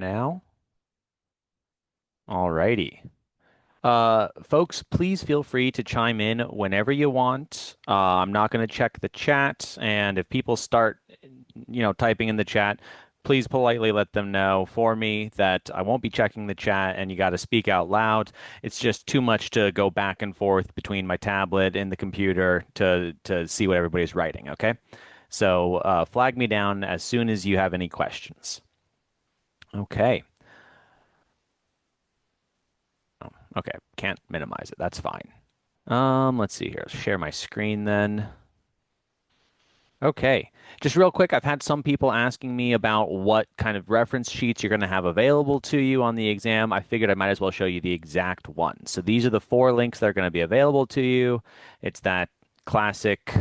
now. Alrighty. Folks, please feel free to chime in whenever you want. I'm not going to check the chat, and if people start, typing in the chat, please politely let them know for me that I won't be checking the chat, and you got to speak out loud. It's just too much to go back and forth between my tablet and the computer to see what everybody's writing. Okay, so flag me down as soon as you have any questions. Okay. Oh, okay, can't minimize it. That's fine. Let's see here. Share my screen then. Okay. Just real quick, I've had some people asking me about what kind of reference sheets you're going to have available to you on the exam. I figured I might as well show you the exact one. So these are the four links that are going to be available to you. It's that classic,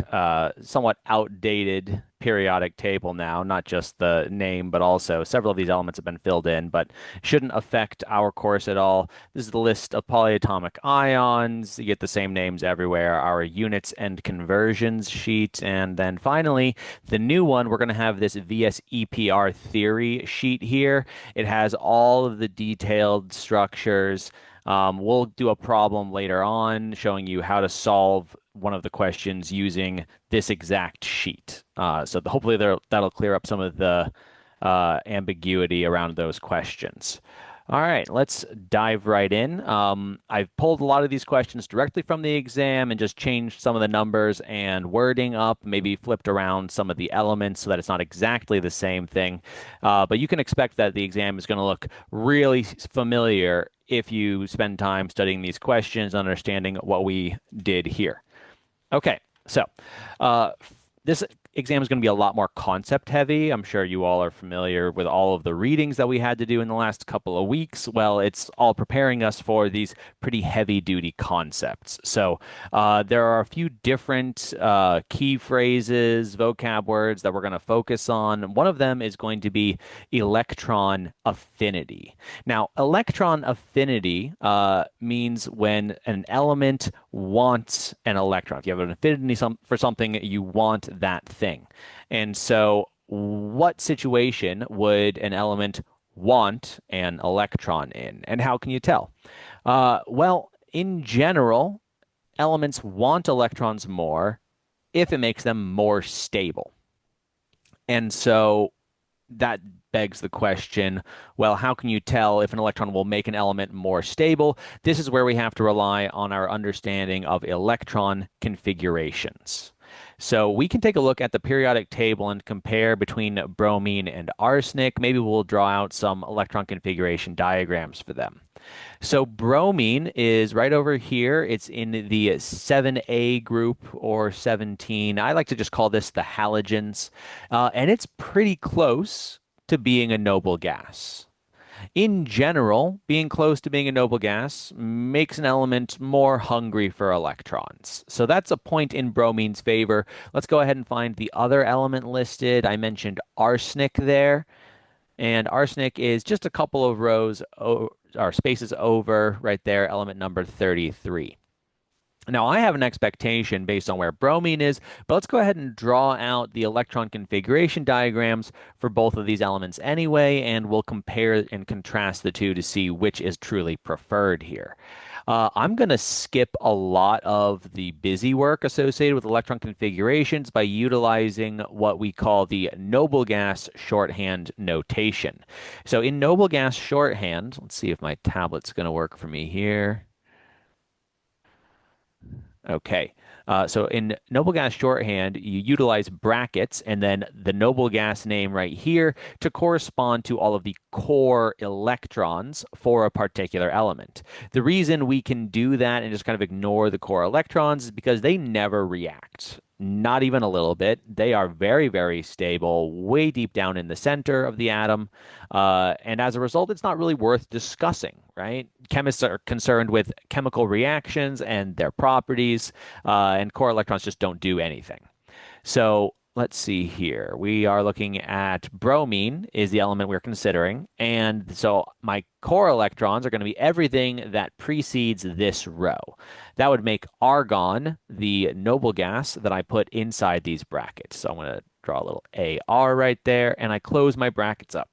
somewhat outdated periodic table now, not just the name, but also several of these elements have been filled in, but shouldn't affect our course at all. This is the list of polyatomic ions. You get the same names everywhere, our units and conversions sheet. And then finally, the new one, we're going to have this VSEPR theory sheet here. It has all of the detailed structures. We'll do a problem later on showing you how to solve one of the questions using this exact sheet. So hopefully that'll clear up some of the ambiguity around those questions. All right, let's dive right in. I've pulled a lot of these questions directly from the exam and just changed some of the numbers and wording up, maybe flipped around some of the elements so that it's not exactly the same thing. But you can expect that the exam is going to look really familiar if you spend time studying these questions, understanding what we did here. Okay, so this exam is going to be a lot more concept heavy. I'm sure you all are familiar with all of the readings that we had to do in the last couple of weeks. Well, it's all preparing us for these pretty heavy duty concepts. So there are a few different key phrases, vocab words that we're going to focus on. One of them is going to be electron affinity. Now, electron affinity means when an element wants an electron. If you have an affinity for something, you want that thing. And so, what situation would an element want an electron in? And how can you tell? Well, in general, elements want electrons more if it makes them more stable. And so, that begs the question, well, how can you tell if an electron will make an element more stable? This is where we have to rely on our understanding of electron configurations. So we can take a look at the periodic table and compare between bromine and arsenic. Maybe we'll draw out some electron configuration diagrams for them. So bromine is right over here. It's in the 7A group or 17. I like to just call this the halogens. And it's pretty close to being a noble gas. In general, being close to being a noble gas makes an element more hungry for electrons. So that's a point in bromine's favor. Let's go ahead and find the other element listed. I mentioned arsenic there. And arsenic is just a couple of rows or spaces over right there, element number 33. Now, I have an expectation based on where bromine is, but let's go ahead and draw out the electron configuration diagrams for both of these elements anyway, and we'll compare and contrast the two to see which is truly preferred here. I'm going to skip a lot of the busy work associated with electron configurations by utilizing what we call the noble gas shorthand notation. So in noble gas shorthand, let's see if my tablet's going to work for me here. Okay. So in noble gas shorthand, you utilize brackets and then the noble gas name right here to correspond to all of the core electrons for a particular element. The reason we can do that and just kind of ignore the core electrons is because they never react. Not even a little bit. They are very, very stable, way deep down in the center of the atom. And as a result, it's not really worth discussing, right? Chemists are concerned with chemical reactions and their properties, and core electrons just don't do anything. So let's see here. We are looking at bromine is the element we're considering. And so my core electrons are going to be everything that precedes this row. That would make argon the noble gas that I put inside these brackets. So I'm going to draw a little AR right there, and I close my brackets up.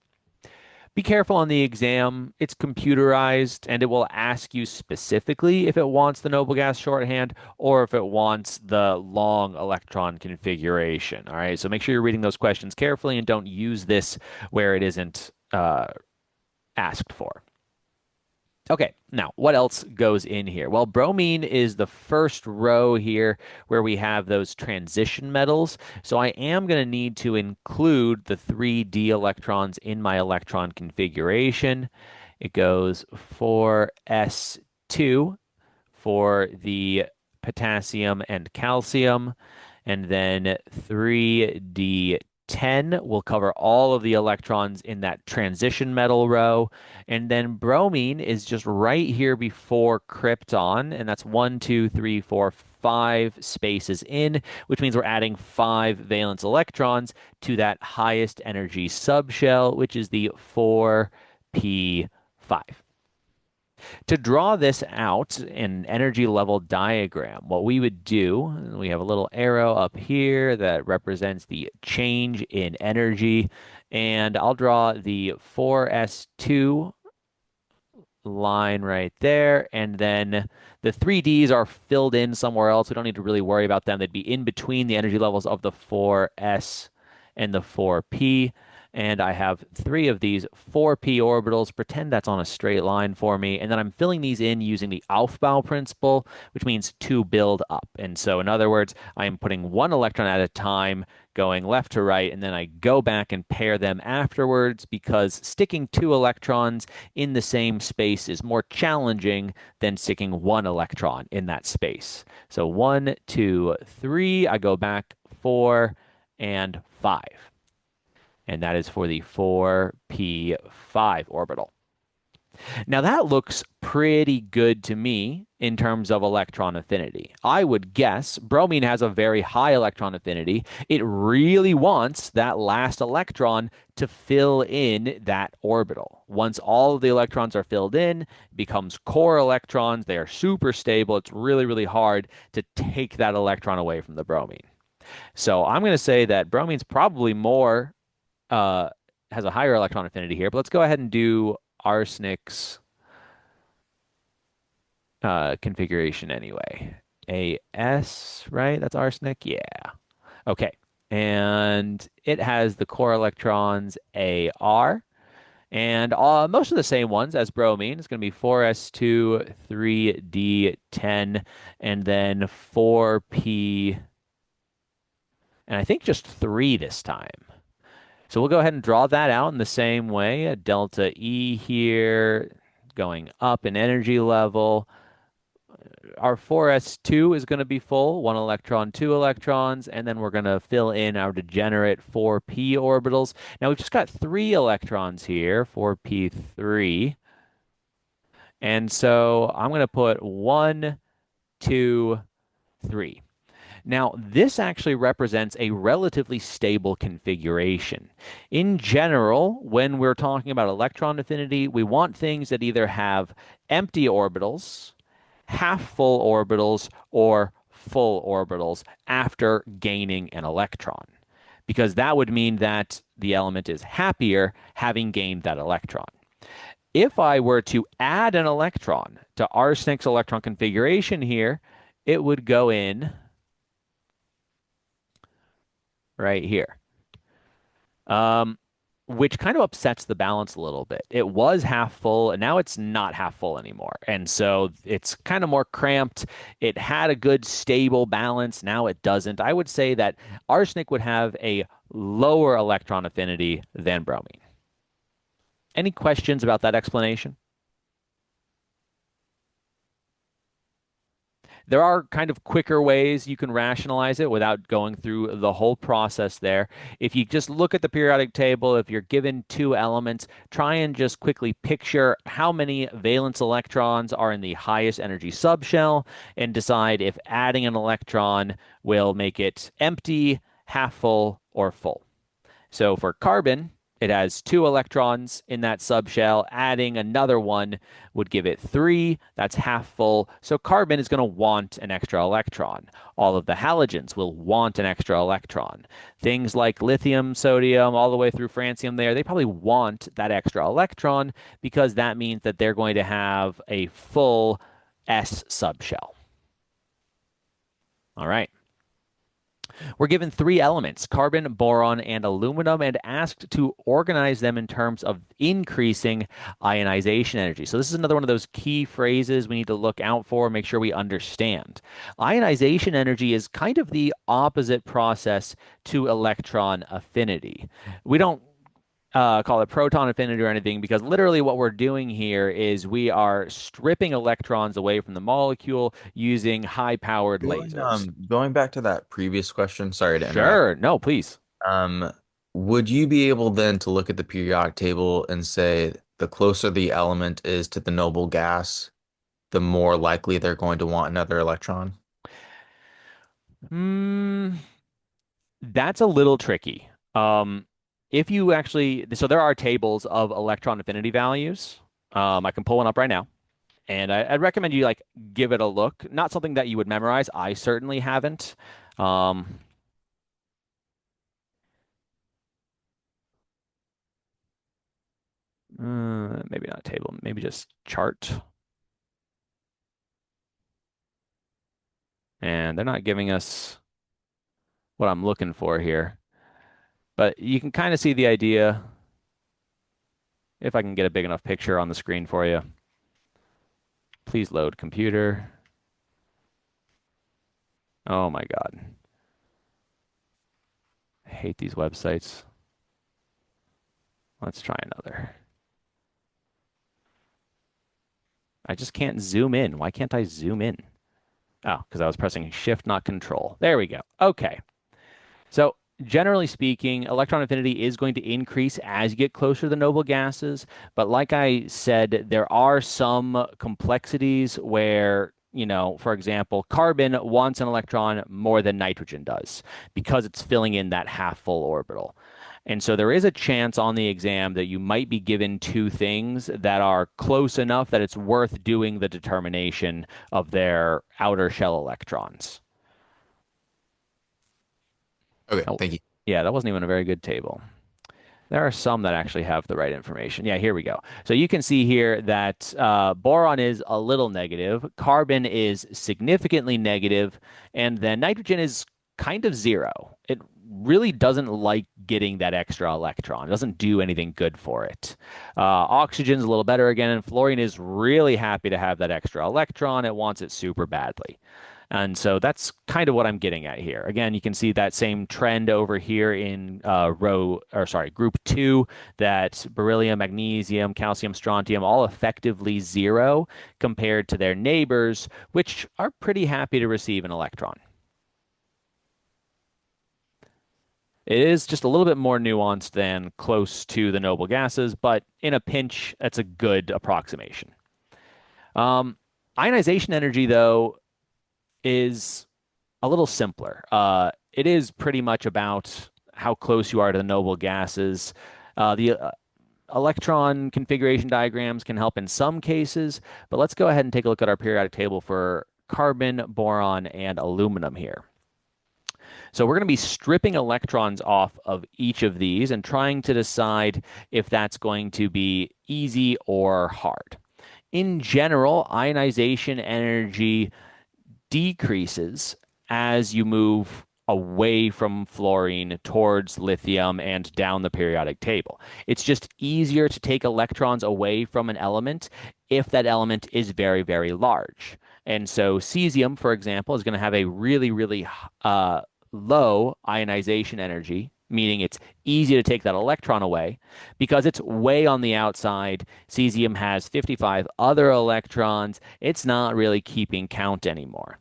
Be careful on the exam. It's computerized and it will ask you specifically if it wants the noble gas shorthand or if it wants the long electron configuration. All right. So make sure you're reading those questions carefully and don't use this where it isn't asked for. Okay, now what else goes in here? Well, bromine is the first row here where we have those transition metals. So I am going to need to include the 3d electrons in my electron configuration. It goes 4s2 for the potassium and calcium, and then 3d10 will cover all of the electrons in that transition metal row. And then bromine is just right here before krypton, and that's 1, 2, 3, 4, 5 spaces in, which means we're adding 5 valence electrons to that highest energy subshell, which is the 4p5. To draw this out in energy level diagram, what we would do, we have a little arrow up here that represents the change in energy, and I'll draw the 4s2 line right there, and then the 3Ds are filled in somewhere else. We don't need to really worry about them. They'd be in between the energy levels of the 4s and the 4p. And I have 3 of these 4p orbitals. Pretend that's on a straight line for me. And then I'm filling these in using the Aufbau principle, which means to build up. And so in other words, I am putting 1 electron at a time, going left to right, and then I go back and pair them afterwards because sticking 2 electrons in the same space is more challenging than sticking 1 electron in that space. So 1, 2, 3, I go back 4 and 5. And that is for the 4p5 orbital. Now that looks pretty good to me in terms of electron affinity. I would guess bromine has a very high electron affinity. It really wants that last electron to fill in that orbital. Once all of the electrons are filled in, it becomes core electrons. They are super stable. It's really, really hard to take that electron away from the bromine. So I'm going to say that bromine's probably more has a higher electron affinity here, but let's go ahead and do arsenic's configuration anyway. AS, right? That's arsenic? Yeah. Okay. And it has the core electrons AR. And most of the same ones as bromine. It's going to be 4s2, 3d10, and then 4p, and I think just 3 this time. So we'll go ahead and draw that out in the same way. A delta E here going up in energy level. Our 4s2 is going to be full, 1 electron, 2 electrons, and then we're going to fill in our degenerate 4p orbitals. Now we've just got 3 electrons here, 4p3. And so I'm going to put 1, 2, 3. Now, this actually represents a relatively stable configuration. In general, when we're talking about electron affinity, we want things that either have empty orbitals, half-full orbitals, or full orbitals after gaining an electron, because that would mean that the element is happier having gained that electron. If I were to add an electron to arsenic's electron configuration here, it would go in right here, which kind of upsets the balance a little bit. It was half full, and now it's not half full anymore. And so it's kind of more cramped. It had a good stable balance. Now it doesn't. I would say that arsenic would have a lower electron affinity than bromine. Any questions about that explanation? There are kind of quicker ways you can rationalize it without going through the whole process there. If you just look at the periodic table, if you're given 2 elements, try and just quickly picture how many valence electrons are in the highest energy subshell and decide if adding an electron will make it empty, half full, or full. So for carbon, It has 2 electrons in that subshell. Adding another one would give it 3. That's half full. So carbon is going to want an extra electron. All of the halogens will want an extra electron. Things like lithium, sodium, all the way through francium there, they probably want that extra electron because that means that they're going to have a full S subshell. All right. We're given 3 elements, carbon, boron, and aluminum, and asked to organize them in terms of increasing ionization energy. So this is another one of those key phrases we need to look out for, make sure we understand. Ionization energy is kind of the opposite process to electron affinity. We don't call it proton affinity or anything because literally what we're doing here is we are stripping electrons away from the molecule using high-powered lasers. Going back to that previous question, sorry to interrupt. Sure. No, please. Um, would you be able then to look at the periodic table and say the closer the element is to the noble gas, the more likely they're going to want another electron? Hmm, that's a little tricky. If you actually, so there are tables of electron affinity values. I can pull one up right now, and I'd recommend you like give it a look. Not something that you would memorize. I certainly haven't. Um, maybe not table, maybe just chart. And they're not giving us what I'm looking for here, but you can kind of see the idea if I can get a big enough picture on the screen for you. Please load computer. Oh my God. I hate these websites. Let's try another. I just can't zoom in. Why can't I zoom in? Oh, because I was pressing shift, not control. There we go. Okay. So generally speaking, electron affinity is going to increase as you get closer to the noble gases. But like I said, there are some complexities where, for example, carbon wants an electron more than nitrogen does because it's filling in that half full orbital. And so there is a chance on the exam that you might be given 2 things that are close enough that it's worth doing the determination of their outer shell electrons. Okay, Oh, thank you. yeah, that wasn't even a very good table. There are some that actually have the right information. Yeah, here we go. So you can see here that boron is a little negative, carbon is significantly negative, and then nitrogen is kind of 0. It really doesn't like getting that extra electron. It doesn't do anything good for it. Oxygen's a little better again, and fluorine is really happy to have that extra electron. It wants it super badly. And so that's kind of what I'm getting at here. Again, you can see that same trend over here in group 2, that beryllium, magnesium, calcium, strontium, all effectively 0 compared to their neighbors, which are pretty happy to receive an electron. It is just a little bit more nuanced than close to the noble gases, but in a pinch, that's a good approximation. Um, Ionization energy, though, is a little simpler. It is pretty much about how close you are to the noble gases. The electron configuration diagrams can help in some cases, but let's go ahead and take a look at our periodic table for carbon, boron, and aluminum here. So we're going to be stripping electrons off of each of these and trying to decide if that's going to be easy or hard. In general, ionization energy decreases as you move away from fluorine towards lithium and down the periodic table. It's just easier to take electrons away from an element if that element is very, very large. And so cesium, for example, is going to have a really, really low ionization energy, meaning it's easy to take that electron away. Because it's way on the outside, cesium has 55 other electrons. It's not really keeping count anymore.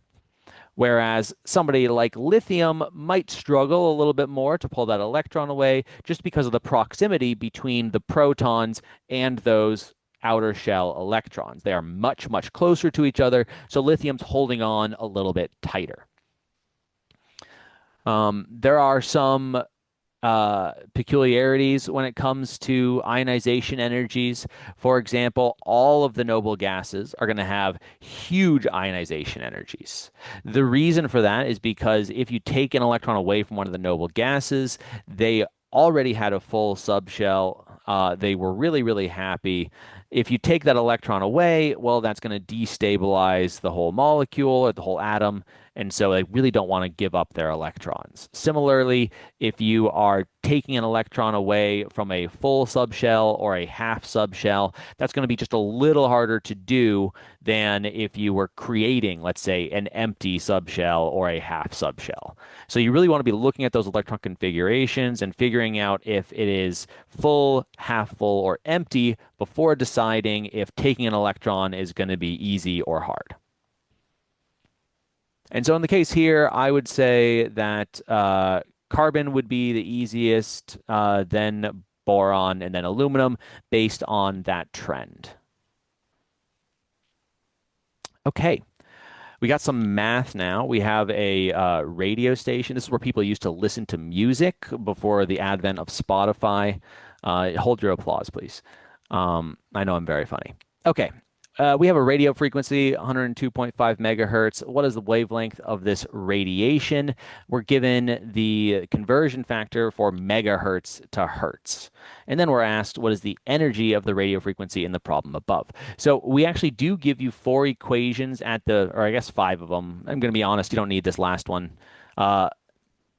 Whereas somebody like lithium might struggle a little bit more to pull that electron away just because of the proximity between the protons and those outer shell electrons. They are much, much closer to each other, so lithium's holding on a little bit tighter. There are some peculiarities when it comes to ionization energies. For example, all of the noble gases are going to have huge ionization energies. The reason for that is because if you take an electron away from one of the noble gases, they already had a full subshell. They were really, really happy. If you take that electron away, well, that's going to destabilize the whole molecule or the whole atom. And so they really don't want to give up their electrons. Similarly, if you are taking an electron away from a full subshell or a half subshell, that's going to be just a little harder to do than if you were creating, let's say, an empty subshell or a half subshell. So you really want to be looking at those electron configurations and figuring out if it is full, half full, or empty before deciding if taking an electron is going to be easy or hard. And so in the case here, I would say that carbon would be the easiest, then boron, and then aluminum based on that trend. Okay, we got some math now. We have a radio station. This is where people used to listen to music before the advent of Spotify. Hold your applause, please. I know I'm very funny. Okay, we have a radio frequency, 102.5 megahertz. What is the wavelength of this radiation? We're given the conversion factor for megahertz to hertz. And then we're asked, what is the energy of the radio frequency in the problem above? So we actually do give you four equations at the, or I guess five of them. I'm going to be honest, you don't need this last one.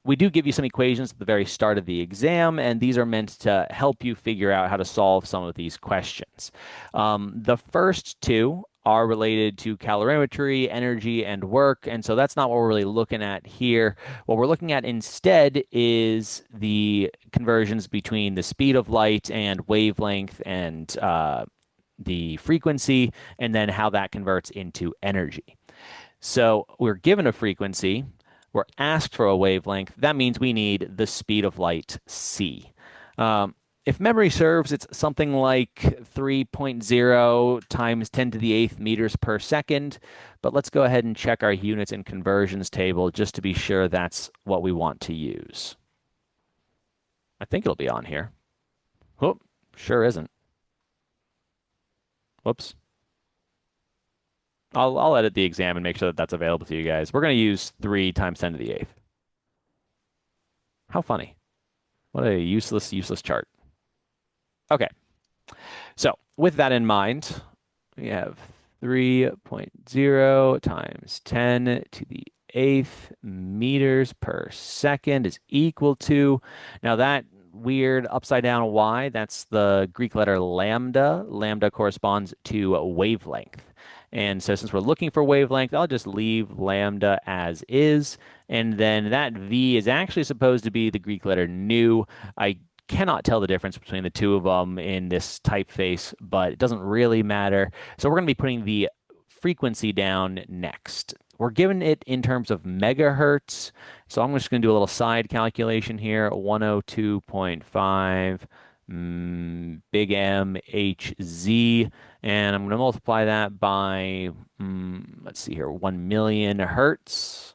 We do give you some equations at the very start of the exam, and these are meant to help you figure out how to solve some of these questions. The first two are related to calorimetry, energy, and work, and so that's not what we're really looking at here. What we're looking at instead is the conversions between the speed of light and wavelength and the frequency, and then how that converts into energy. So we're given a frequency. We're asked for a wavelength. That means we need the speed of light, c. If memory serves, it's something like 3.0 times 10 to the 8th meters per second. But let's go ahead and check our units and conversions table just to be sure that's what we want to use. I think it'll be on here. Oh, sure isn't. Whoops. I'll edit the exam and make sure that that's available to you guys. We're going to use 3 times 10 to the 8th. How funny. What a useless chart. Okay. So with that in mind, we have 3.0 times 10 to the 8th meters per second is equal to, now that weird upside down y, that's the Greek letter lambda. Lambda corresponds to a wavelength. And so since we're looking for wavelength, I'll just leave lambda as is. And then that v is actually supposed to be the Greek letter nu. I cannot tell the difference between the two of them in this typeface, but it doesn't really matter. So we're going to be putting the frequency down next. We're given it in terms of megahertz. So I'm just going to do a little side calculation here. 102.5 big M H Z, and I'm going to multiply that by, let's see here, 1 million hertz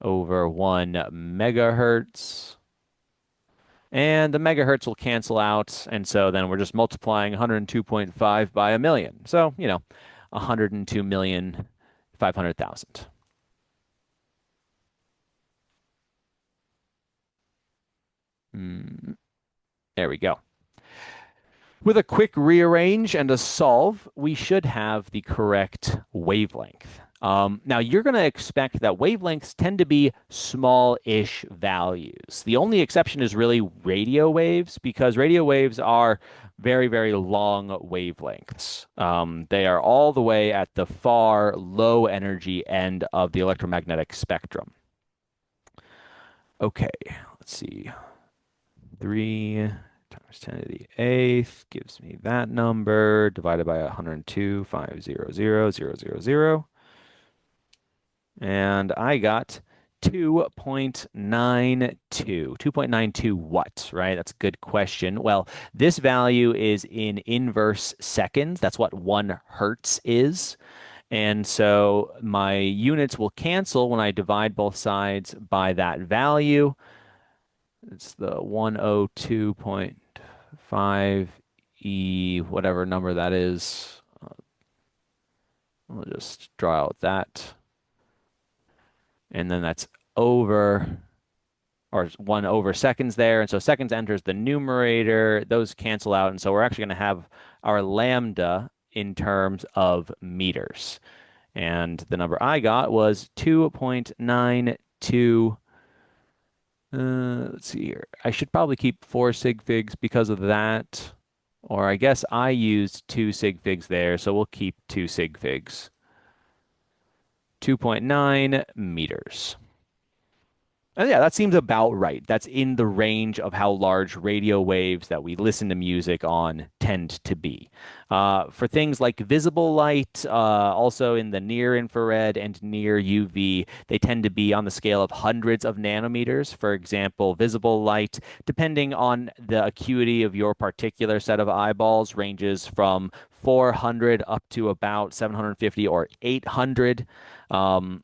over 1 megahertz. And the megahertz will cancel out, and so then we're just multiplying 102.5 by a million. So, 102,500,000. There we go. With a quick rearrange and a solve, we should have the correct wavelength. Now, you're going to expect that wavelengths tend to be small-ish values. The only exception is really radio waves, because radio waves are very, very long wavelengths. They are all the way at the far low energy end of the electromagnetic spectrum. Okay, let's see. 3 times 10 to the 8th gives me that number divided by 102,500,000. And I got 2.92. 2.92 what, right? That's a good question. Well, this value is in inverse seconds. That's what 1 hertz is. And so my units will cancel when I divide both sides by that value. It's the 102.5 E, whatever number that is. We'll just draw out that. And then that's over, or 1/seconds there. And so seconds enters the numerator. Those cancel out. And so we're actually going to have our lambda in terms of meters. And the number I got was 2.92. Let's see here. I should probably keep 4 sig figs because of that. Or I guess I used 2 sig figs there, so we'll keep 2 sig figs. 2.9 meters. Yeah, that seems about right. That's in the range of how large radio waves that we listen to music on tend to be. For things like visible light, also in the near infrared and near UV, they tend to be on the scale of hundreds of nanometers. For example, visible light, depending on the acuity of your particular set of eyeballs, ranges from 400 up to about 750 or 800,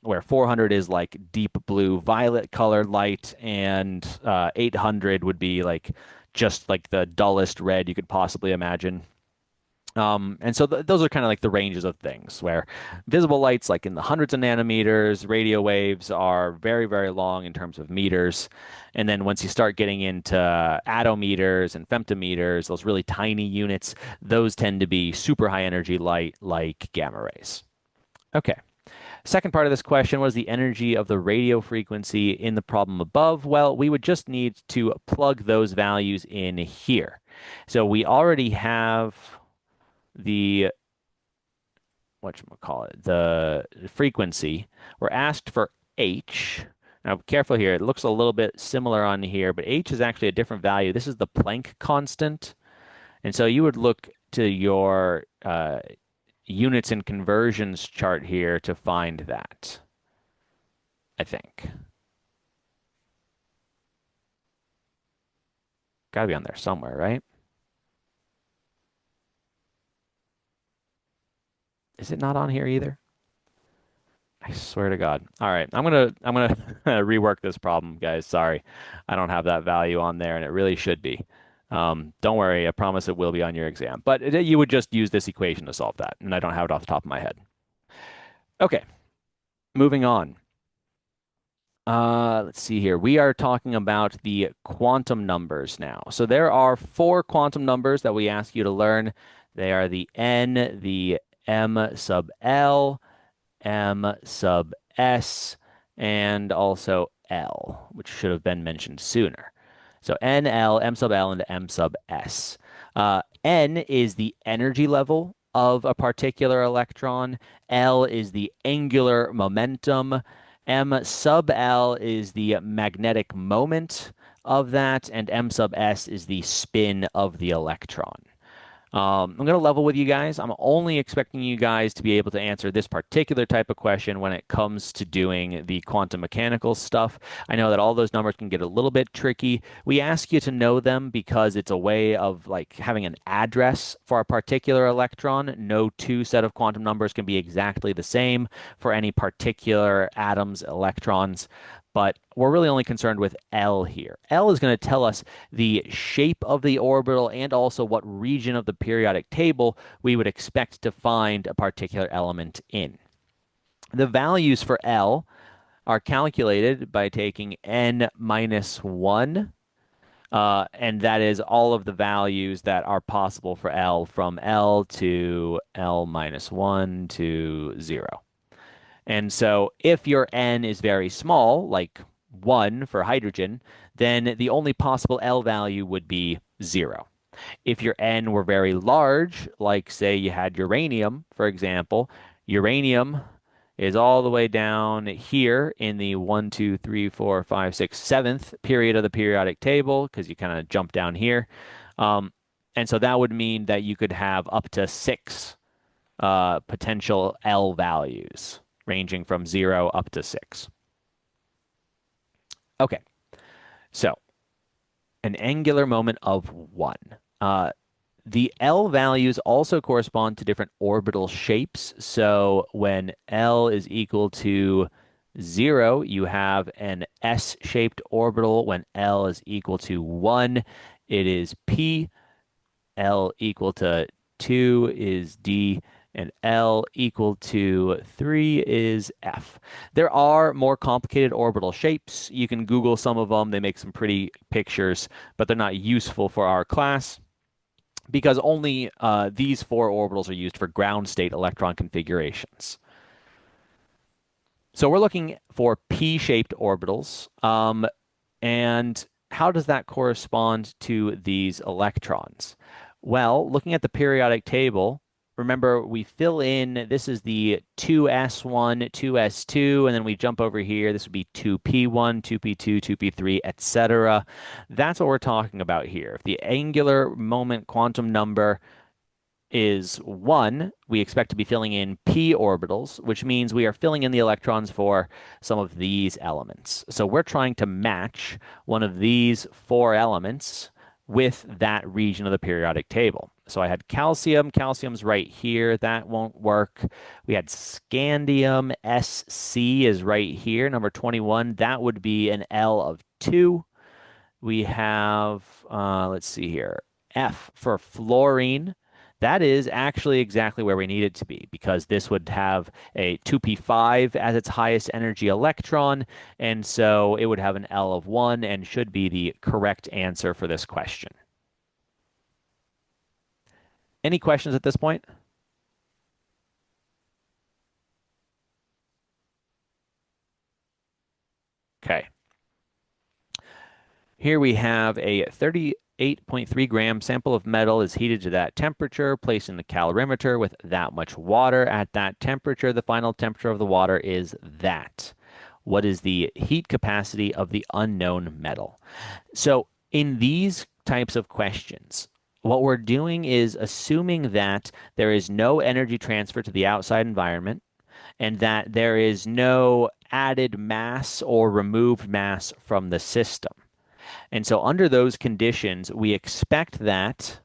where 400 is like deep blue violet colored light, and 800 would be like just like the dullest red you could possibly imagine. And so those are kind of like the ranges of things where visible light's like in the hundreds of nanometers, radio waves are very, very long in terms of meters. And then once you start getting into attometers and femtometers, those really tiny units, those tend to be super high energy light like gamma rays. Okay. Second part of this question was the energy of the radio frequency in the problem above. Well, we would just need to plug those values in here. So we already have the whatchamacallit, the frequency. We're asked for H. Now, careful here. It looks a little bit similar on here, but H is actually a different value. This is the Planck constant. And so you would look to your units and conversions chart here to find that, I think. Got to be on there somewhere, right? Is it not on here either? I swear to God. All right, I'm gonna rework this problem, guys. Sorry, I don't have that value on there, and it really should be. Don't worry, I promise it will be on your exam. But you would just use this equation to solve that, and I don't have it off the top of my head. Okay, moving on. Let's see here. We are talking about the quantum numbers now. So there are 4 quantum numbers that we ask you to learn. They are the n, the m sub l, m sub s, and also l, which should have been mentioned sooner. So n, l, m sub l, and m sub s. N is the energy level of a particular electron. L is the angular momentum. M sub L is the magnetic moment of that, and M sub S is the spin of the electron. I'm going to level with you guys. I'm only expecting you guys to be able to answer this particular type of question when it comes to doing the quantum mechanical stuff. I know that all those numbers can get a little bit tricky. We ask you to know them because it's a way of like having an address for a particular electron. No two set of quantum numbers can be exactly the same for any particular atoms, electrons. But we're really only concerned with L here. L is going to tell us the shape of the orbital and also what region of the periodic table we would expect to find a particular element in. The values for L are calculated by taking n minus 1, and that is all of the values that are possible for L from L to L minus 1 to 0. And so if your n is very small, like 1 for hydrogen, then the only possible L value would be 0. If your n were very large, like say you had uranium, for example, uranium is all the way down here in the 1, 2, 3, 4, 5, 6, 7th period of the periodic table, because you kind of jump down here. And so that would mean that you could have up to 6 potential L values, ranging from 0 up to 6. Okay, so an angular moment of 1. The L values also correspond to different orbital shapes. So when L is equal to 0, you have an S-shaped orbital. When L is equal to 1, it is P. L equal to 2 is D, and L equal to 3 is F. There are more complicated orbital shapes. You can Google some of them. They make some pretty pictures, but they're not useful for our class because only these four orbitals are used for ground state electron configurations. So we're looking for P-shaped orbitals. And how does that correspond to these electrons? Well, looking at the periodic table, remember we fill in, this is the 2s1, 2s2, and then we jump over here. This would be 2p1, 2p2, 2p3, etc. That's what we're talking about here. If the angular moment quantum number is 1, we expect to be filling in p orbitals, which means we are filling in the electrons for some of these elements. So we're trying to match one of these four elements with that region of the periodic table. So I had calcium. Calcium's right here. That won't work. We had scandium. Sc is right here, number 21. That would be an L of 2. We have, let's see here, F for fluorine. That is actually exactly where we need it to be because this would have a 2p5 as its highest energy electron, and so it would have an L of 1 and should be the correct answer for this question. Any questions at this point? Okay. Here we have a 38.3 gram sample of metal is heated to that temperature, placed in the calorimeter with that much water. At that temperature, the final temperature of the water is that. What is the heat capacity of the unknown metal? So in these types of questions, what we're doing is assuming that there is no energy transfer to the outside environment and that there is no added mass or removed mass from the system. And so under those conditions, we expect that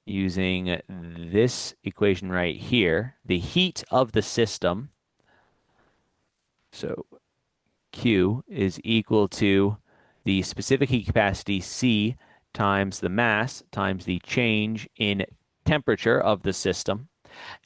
using this equation right here, the heat of the system, so Q is equal to the specific heat capacity C times the mass times the change in temperature of the system.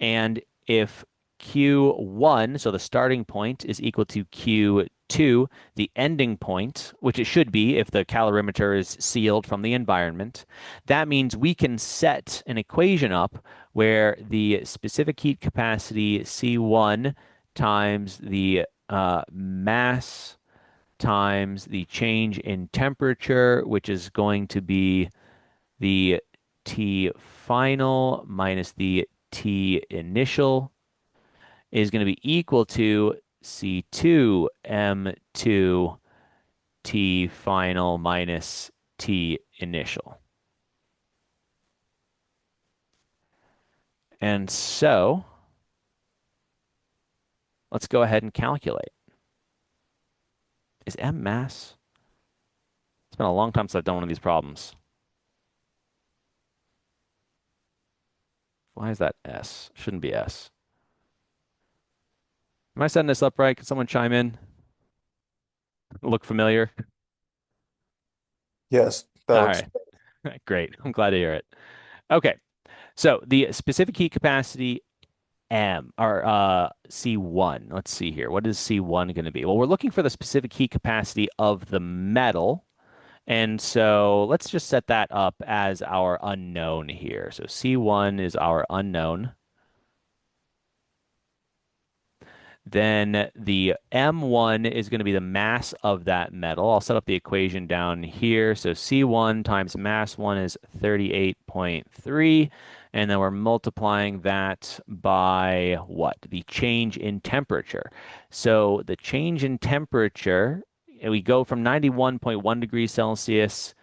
And if Q1, so the starting point, is equal to Q2, the ending point, which it should be if the calorimeter is sealed from the environment, that means we can set an equation up where the specific heat capacity C1 times the mass times the change in temperature, which is going to be the T final minus the T initial, is going to be equal to C2 M2 T final minus T initial. And so let's go ahead and calculate. Is M mass? It's been a long time since I've done one of these problems. Why is that S? Shouldn't be S. Am I setting this up right? Can someone chime in? Look familiar? Yes, that All looks. right. Great. I'm glad to hear it. Okay. So the specific heat capacity M or C1. Let's see here. What is C1 going to be? Well, we're looking for the specific heat capacity of the metal. And so let's just set that up as our unknown here. So C1 is our unknown. Then the M1 is going to be the mass of that metal. I'll set up the equation down here. So C1 times mass 1 is 38.3. And then we're multiplying that by what? The change in temperature. So the change in temperature, we go from 91.1 degrees Celsius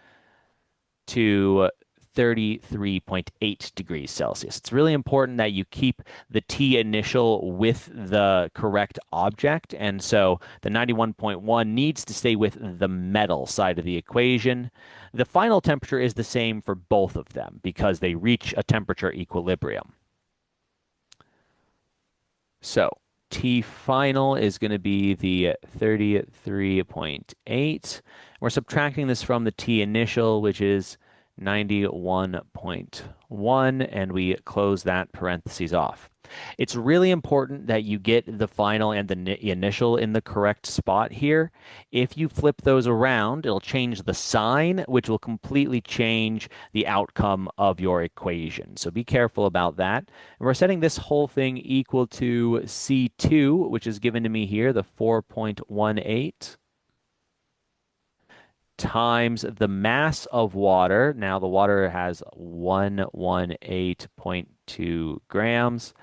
to 33.8 degrees Celsius. It's really important that you keep the T initial with the correct object. And so the 91.1 needs to stay with the metal side of the equation. The final temperature is the same for both of them because they reach a temperature equilibrium. So T final is going to be the 33.8. We're subtracting this from the T initial, which is 91.1, and we close that parentheses off. It's really important that you get the final and the initial in the correct spot here. If you flip those around, it'll change the sign, which will completely change the outcome of your equation. So be careful about that. And we're setting this whole thing equal to C2, which is given to me here, the 4.18 times the mass of water. Now the water has 118.2 grams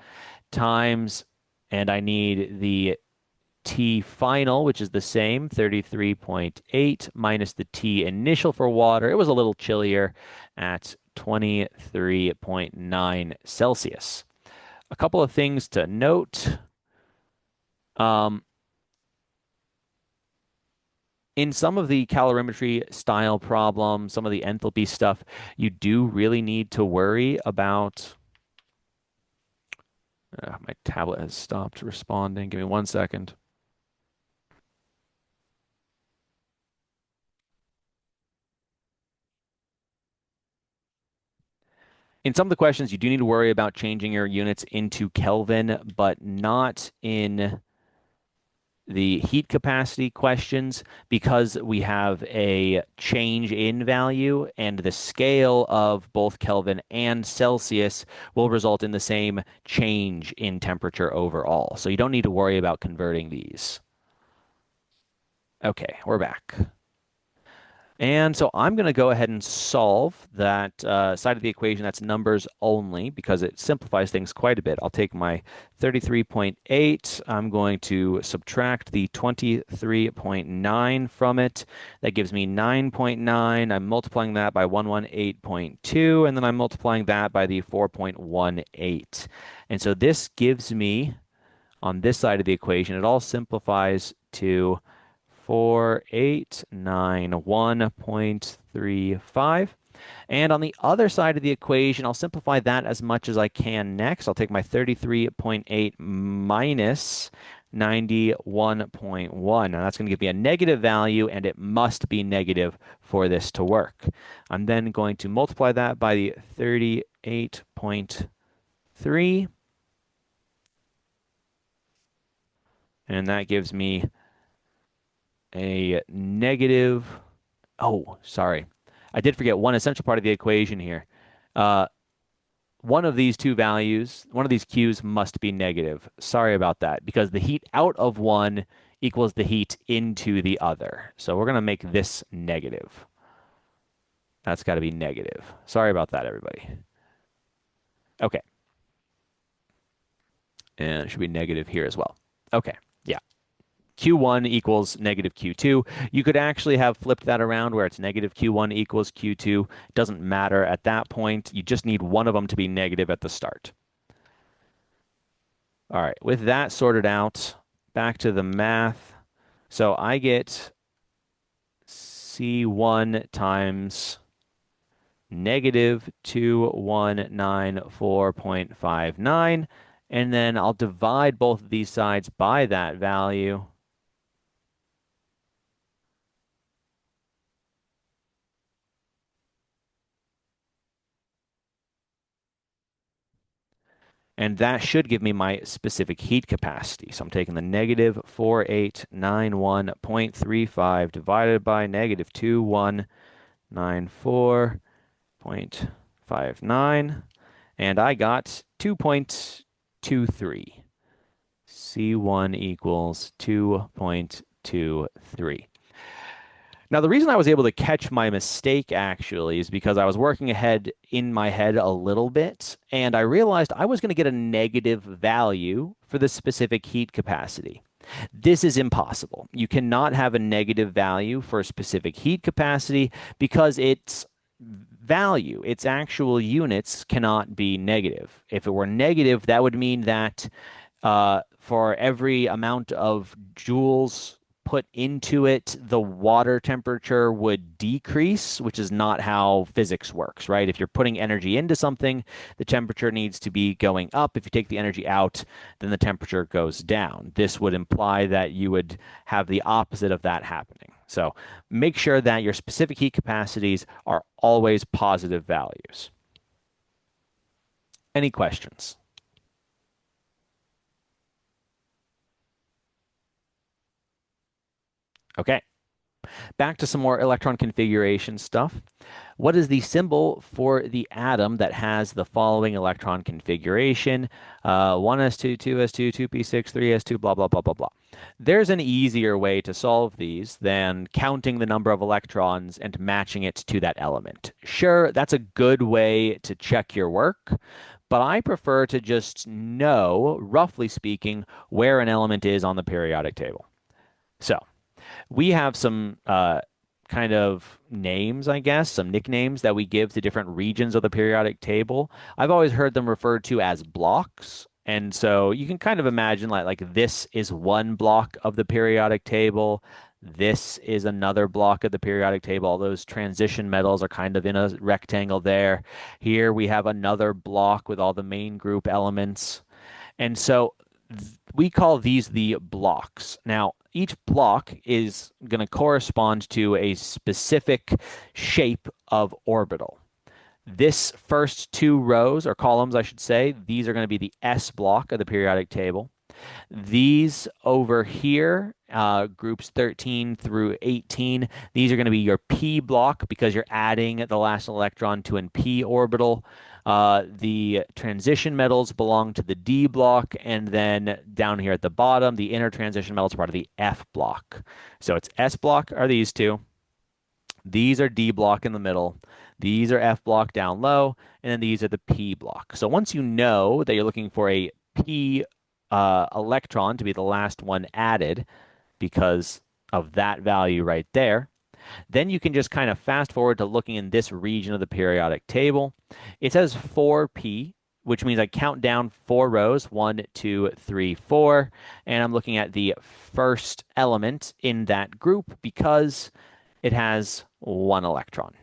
times, and I need the T final, which is the same, 33.8 minus the T initial for water. It was a little chillier at 23.9 Celsius. A couple of things to note. In some of the calorimetry style problems, some of the enthalpy stuff, you do really need to worry about. My tablet has stopped responding. Give me 1 second. In some of the questions, you do need to worry about changing your units into Kelvin, but not in the heat capacity questions because we have a change in value and the scale of both Kelvin and Celsius will result in the same change in temperature overall. So you don't need to worry about converting these. Okay, we're back. And so I'm going to go ahead and solve that side of the equation that's numbers only because it simplifies things quite a bit. I'll take my 33.8. I'm going to subtract the 23.9 from it. That gives me 9.9. I'm multiplying that by 118.2, and then I'm multiplying that by the 4.18. And so this gives me, on this side of the equation, it all simplifies to 4891.35. And on the other side of the equation, I'll simplify that as much as I can next. I'll take my 33.8 minus 91.1. Now that's going to give me a negative value, and it must be negative for this to work. I'm then going to multiply that by the 38.3. And that gives me a negative. Oh, sorry. I did forget one essential part of the equation here. One of these two values, one of these Q's must be negative. Sorry about that, because the heat out of one equals the heat into the other. So we're going to make this negative. That's got to be negative. Sorry about that, everybody. Okay. And it should be negative here as well. Okay. Yeah. Q1 equals negative Q2. You could actually have flipped that around where it's negative Q1 equals Q2. It doesn't matter at that point. You just need one of them to be negative at the start. All right, with that sorted out, back to the math. So I get C1 times negative 2194.59, and then I'll divide both of these sides by that value. And that should give me my specific heat capacity. So I'm taking the negative 4891.35 divided by negative 2194.59. And I got 2.23. C1 equals 2.23. Now, the reason I was able to catch my mistake actually is because I was working ahead in my head a little bit, and I realized I was going to get a negative value for the specific heat capacity. This is impossible. You cannot have a negative value for a specific heat capacity because it's value. Its actual units cannot be negative. If it were negative, that would mean that for every amount of joules put into it, the water temperature would decrease, which is not how physics works, right? If you're putting energy into something, the temperature needs to be going up. If you take the energy out, then the temperature goes down. This would imply that you would have the opposite of that happening. So make sure that your specific heat capacities are always positive values. Any questions? Okay. Back to some more electron configuration stuff. What is the symbol for the atom that has the following electron configuration? 1s2, 2s2, 2p6, 3s2, blah, blah, blah, blah, blah. There's an easier way to solve these than counting the number of electrons and matching it to that element. Sure, that's a good way to check your work, but I prefer to just know, roughly speaking, where an element is on the periodic table. So, we have some kind of names, I guess, some nicknames that we give to different regions of the periodic table. I've always heard them referred to as blocks. And so you can kind of imagine like this is one block of the periodic table. This is another block of the periodic table. All those transition metals are kind of in a rectangle there. Here we have another block with all the main group elements. And so we call these the blocks. Now, each block is going to correspond to a specific shape of orbital. This first two rows, or columns, I should say, these are going to be the S block of the periodic table. These over here, groups 13 through 18, these are going to be your P block because you're adding the last electron to an P orbital. The transition metals belong to the D block, and then down here at the bottom, the inner transition metals are part of the F block. So it's S block are these two. These are D block in the middle. These are F block down low, and then these are the P block. So once you know that you're looking for a P electron to be the last one added because of that value right there, then you can just kind of fast forward to looking in this region of the periodic table. It says 4p, which means I count down 4 rows, 1, 2, 3, 4, and I'm looking at the first element in that group because it has 1 electron.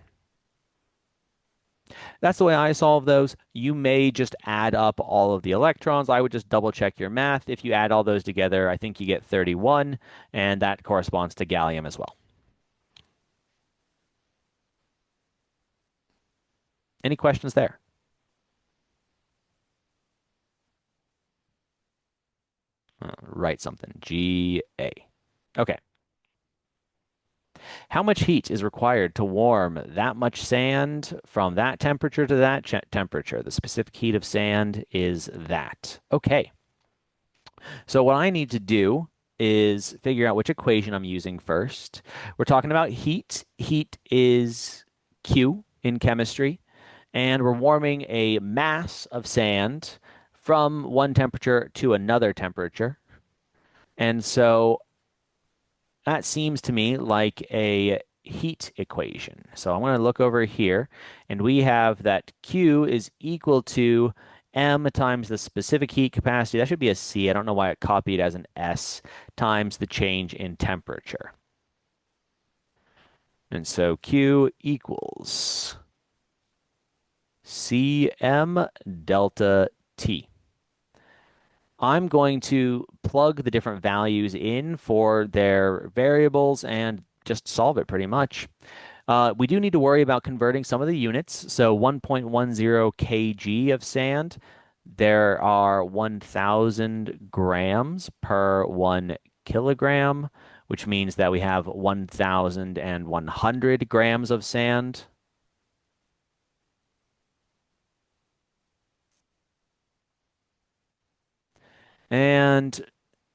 That's the way I solve those. You may just add up all of the electrons. I would just double check your math. If you add all those together, I think you get 31, and that corresponds to gallium as well. Any questions there? Write something. GA. Okay. How much heat is required to warm that much sand from that temperature to that temperature? The specific heat of sand is that. Okay. So what I need to do is figure out which equation I'm using first. We're talking about heat. Heat is Q in chemistry, and we're warming a mass of sand from one temperature to another temperature. And so that seems to me like a heat equation. So I'm going to look over here, and we have that Q is equal to M times the specific heat capacity. That should be a C. I don't know why it copied as an S times the change in temperature. And so Q equals Cm delta T. I'm going to plug the different values in for their variables and just solve it pretty much. We do need to worry about converting some of the units. So 1.10 kg of sand, there are 1,000 grams per 1 kilogram, which means that we have 1,100 grams of sand. And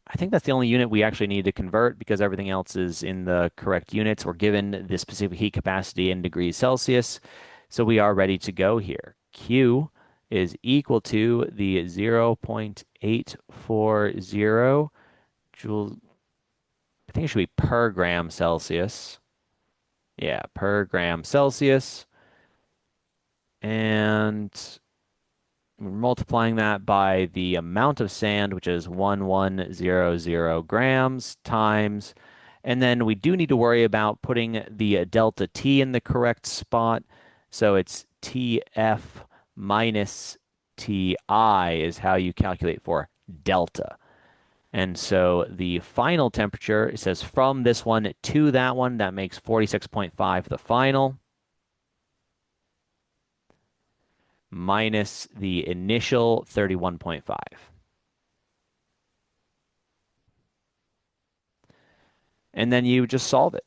I think that's the only unit we actually need to convert because everything else is in the correct units. We're given the specific heat capacity in degrees Celsius. So we are ready to go here. Q is equal to the 0.840 joule. I think it should be per gram Celsius. Yeah, per gram Celsius and we're multiplying that by the amount of sand, which is 1100 grams times. And then we do need to worry about putting the delta T in the correct spot. So it's TF minus TI is how you calculate for delta. And so the final temperature, it says from this one to that one, that makes 46.5 the final, minus the initial 31.5. And then you just solve it.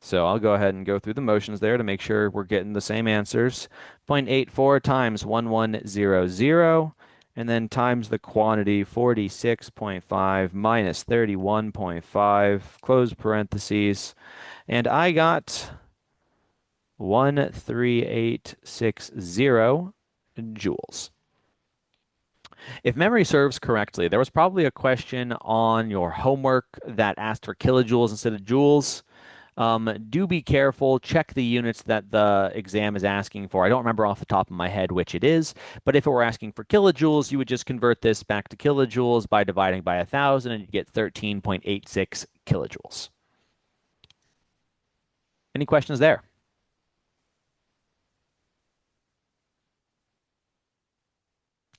So I'll go ahead and go through the motions there to make sure we're getting the same answers. 0.84 times 1100, and then times the quantity 46.5 minus 31.5, close parentheses, and I got 13860 joules. If memory serves correctly, there was probably a question on your homework that asked for kilojoules instead of joules. Do be careful. Check the units that the exam is asking for. I don't remember off the top of my head which it is, but if it were asking for kilojoules, you would just convert this back to kilojoules by dividing by 1,000, and you get 13.86 kilojoules. Any questions there?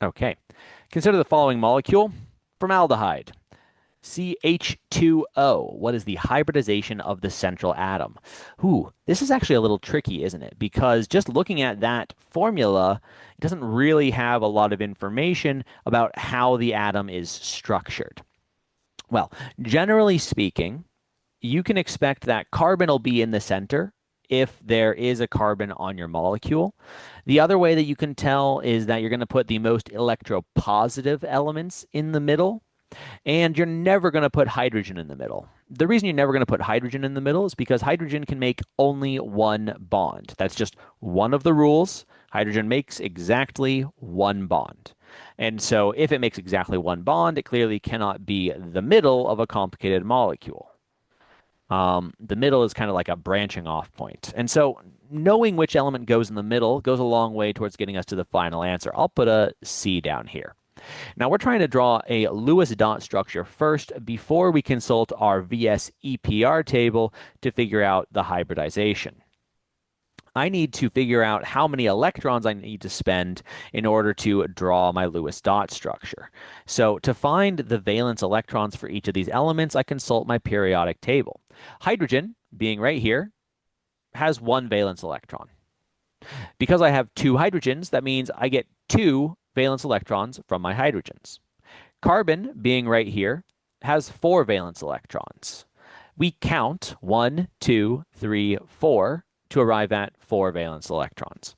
Okay. Consider the following molecule: formaldehyde. CH2O. What is the hybridization of the central atom? Ooh, this is actually a little tricky, isn't it? Because just looking at that formula, it doesn't really have a lot of information about how the atom is structured. Well, generally speaking, you can expect that carbon will be in the center if there is a carbon on your molecule. The other way that you can tell is that you're going to put the most electropositive elements in the middle, and you're never going to put hydrogen in the middle. The reason you're never going to put hydrogen in the middle is because hydrogen can make only one bond. That's just one of the rules. Hydrogen makes exactly one bond. And so if it makes exactly one bond, it clearly cannot be the middle of a complicated molecule. The middle is kind of like a branching off point. And so knowing which element goes in the middle goes a long way towards getting us to the final answer. I'll put a C down here. Now we're trying to draw a Lewis dot structure first before we consult our VS-EPR table to figure out the hybridization. I need to figure out how many electrons I need to spend in order to draw my Lewis dot structure. So to find the valence electrons for each of these elements, I consult my periodic table. Hydrogen, being right here, has one valence electron. Because I have two hydrogens, that means I get two valence electrons from my hydrogens. Carbon, being right here, has four valence electrons. We count 1, 2, 3, 4 to arrive at four valence electrons.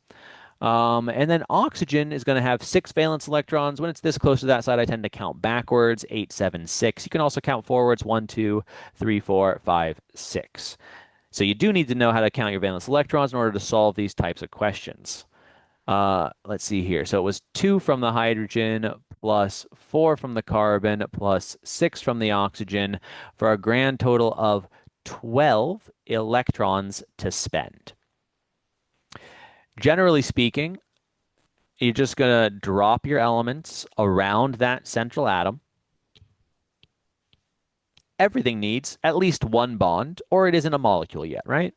And then oxygen is going to have six valence electrons. When it's this close to that side, I tend to count backwards, 8, 7, 6. You can also count forwards, 1, 2, 3, 4, 5, 6. So you do need to know how to count your valence electrons in order to solve these types of questions. Let's see here. So it was 2 from the hydrogen plus 4 from the carbon plus 6 from the oxygen for a grand total of 12 electrons to spend. Generally speaking, you're just going to drop your elements around that central atom. Everything needs at least one bond, or it isn't a molecule yet, right?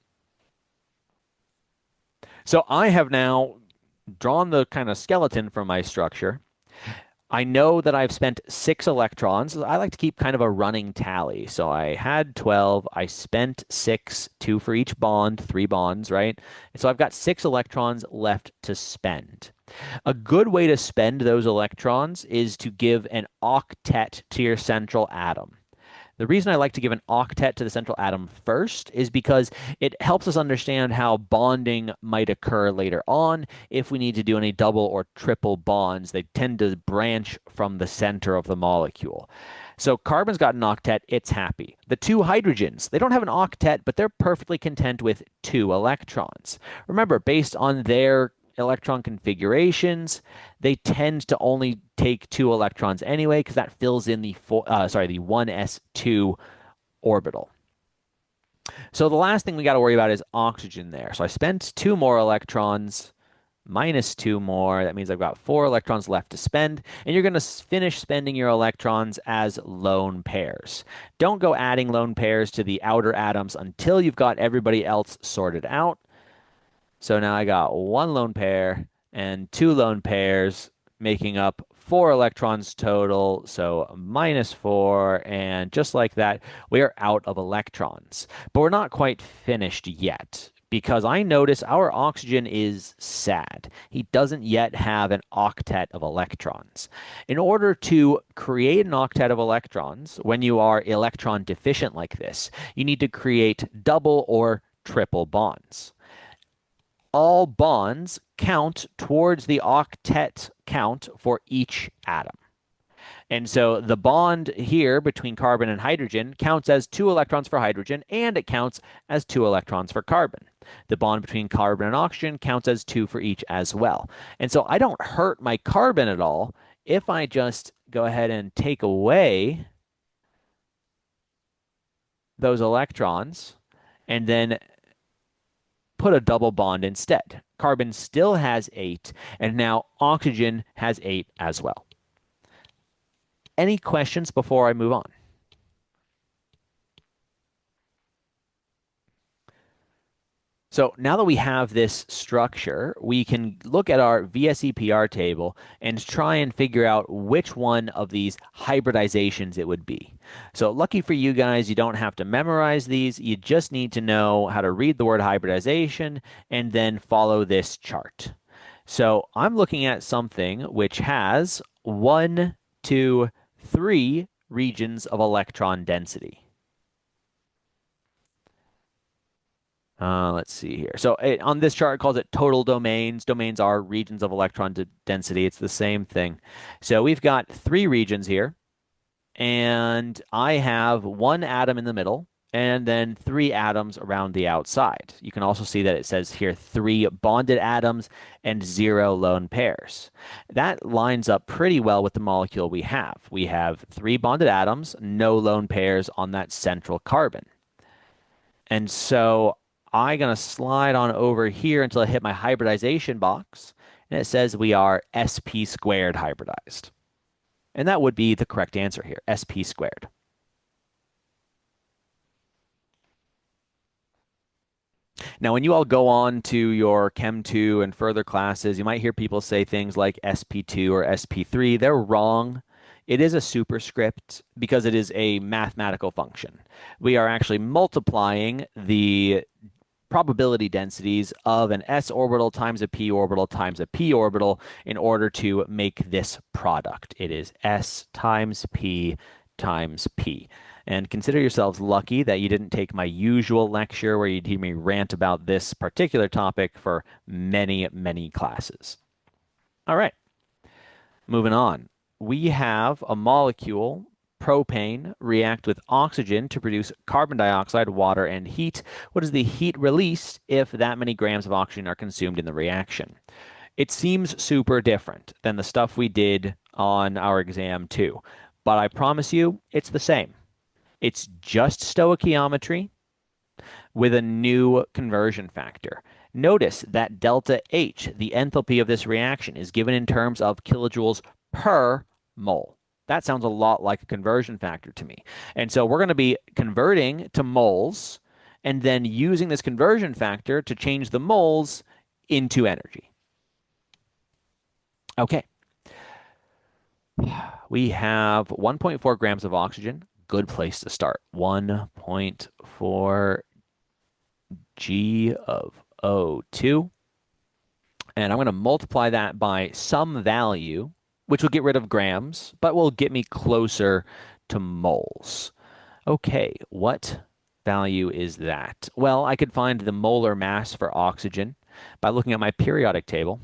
So I have now drawn the kind of skeleton for my structure. I know that I've spent 6 electrons. I like to keep kind of a running tally. So I had 12. I spent 6, 2 for each bond, 3 bonds, right? And so I've got 6 electrons left to spend. A good way to spend those electrons is to give an octet to your central atom. The reason I like to give an octet to the central atom first is because it helps us understand how bonding might occur later on. If we need to do any double or triple bonds, they tend to branch from the center of the molecule. So carbon's got an octet, it's happy. The 2 hydrogens, they don't have an octet, but they're perfectly content with 2 electrons. Remember, based on their electron configurations, they tend to only take 2 electrons anyway, because that fills in the 1s2 orbital. So the last thing we got to worry about is oxygen there. So I spent 2 more electrons. minus 2 more. That means I've got 4 electrons left to spend, and you're going to finish spending your electrons as lone pairs. Don't go adding lone pairs to the outer atoms until you've got everybody else sorted out. So now I got 1 lone pair and 2 lone pairs, making up 4 electrons total, so minus 4, and just like that, we are out of electrons. But we're not quite finished yet, because I notice our oxygen is sad. He doesn't yet have an octet of electrons. In order to create an octet of electrons, when you are electron deficient like this, you need to create double or triple bonds. All bonds count towards the octet count for each atom. And so the bond here between carbon and hydrogen counts as 2 electrons for hydrogen, and it counts as 2 electrons for carbon. The bond between carbon and oxygen counts as 2 for each as well. And so I don't hurt my carbon at all if I just go ahead and take away those electrons and then put a double bond instead. Carbon still has 8, and now oxygen has 8 as well. Any questions before I move on? So now that we have this structure, we can look at our VSEPR table and try and figure out which one of these hybridizations it would be. So lucky for you guys, you don't have to memorize these. You just need to know how to read the word hybridization and then follow this chart. So I'm looking at something which has 1, 2, 3 regions of electron density. Let's see here. So on this chart, it calls it total domains. Domains are regions of electron density. It's the same thing. So we've got 3 regions here, and I have 1 atom in the middle, and then 3 atoms around the outside. You can also see that it says here 3 bonded atoms and 0 lone pairs. That lines up pretty well with the molecule we have. We have 3 bonded atoms, no lone pairs on that central carbon. And so I'm going to slide on over here until I hit my hybridization box, and it says we are sp squared hybridized. And that would be the correct answer here, sp squared. Now, when you all go on to your Chem 2 and further classes, you might hear people say things like sp2 or sp3. They're wrong. It is a superscript because it is a mathematical function. We are actually multiplying the probability densities of an s orbital times a p orbital times a p orbital in order to make this product. It is s times p times p. And consider yourselves lucky that you didn't take my usual lecture where you'd hear me rant about this particular topic for many, many classes. All right, moving on. We have a molecule, propane, react with oxygen to produce carbon dioxide, water, and heat. What is the heat released if that many grams of oxygen are consumed in the reaction? It seems super different than the stuff we did on our exam 2, but I promise you it's the same. It's just stoichiometry with a new conversion factor. Notice that delta H, the enthalpy of this reaction, is given in terms of kilojoules per mole. That sounds a lot like a conversion factor to me. And so we're going to be converting to moles and then using this conversion factor to change the moles into energy. Okay. We have 1.4 grams of oxygen. Good place to start. 1.4 G of O2. And I'm going to multiply that by some value, which will get rid of grams, but will get me closer to moles. Okay, what value is that? Well, I could find the molar mass for oxygen by looking at my periodic table.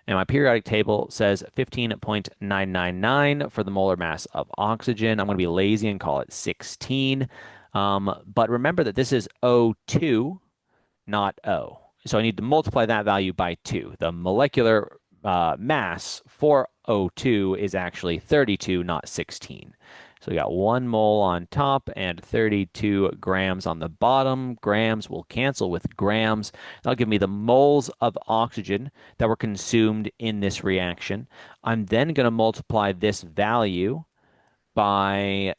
And my periodic table says 15.999 for the molar mass of oxygen. I'm going to be lazy and call it 16. But remember that this is O2, not O. So I need to multiply that value by 2. The molecular mass for O2 is actually 32, not 16. So we got 1 mole on top and 32 grams on the bottom. Grams will cancel with grams. That'll give me the moles of oxygen that were consumed in this reaction. I'm then going to multiply this value by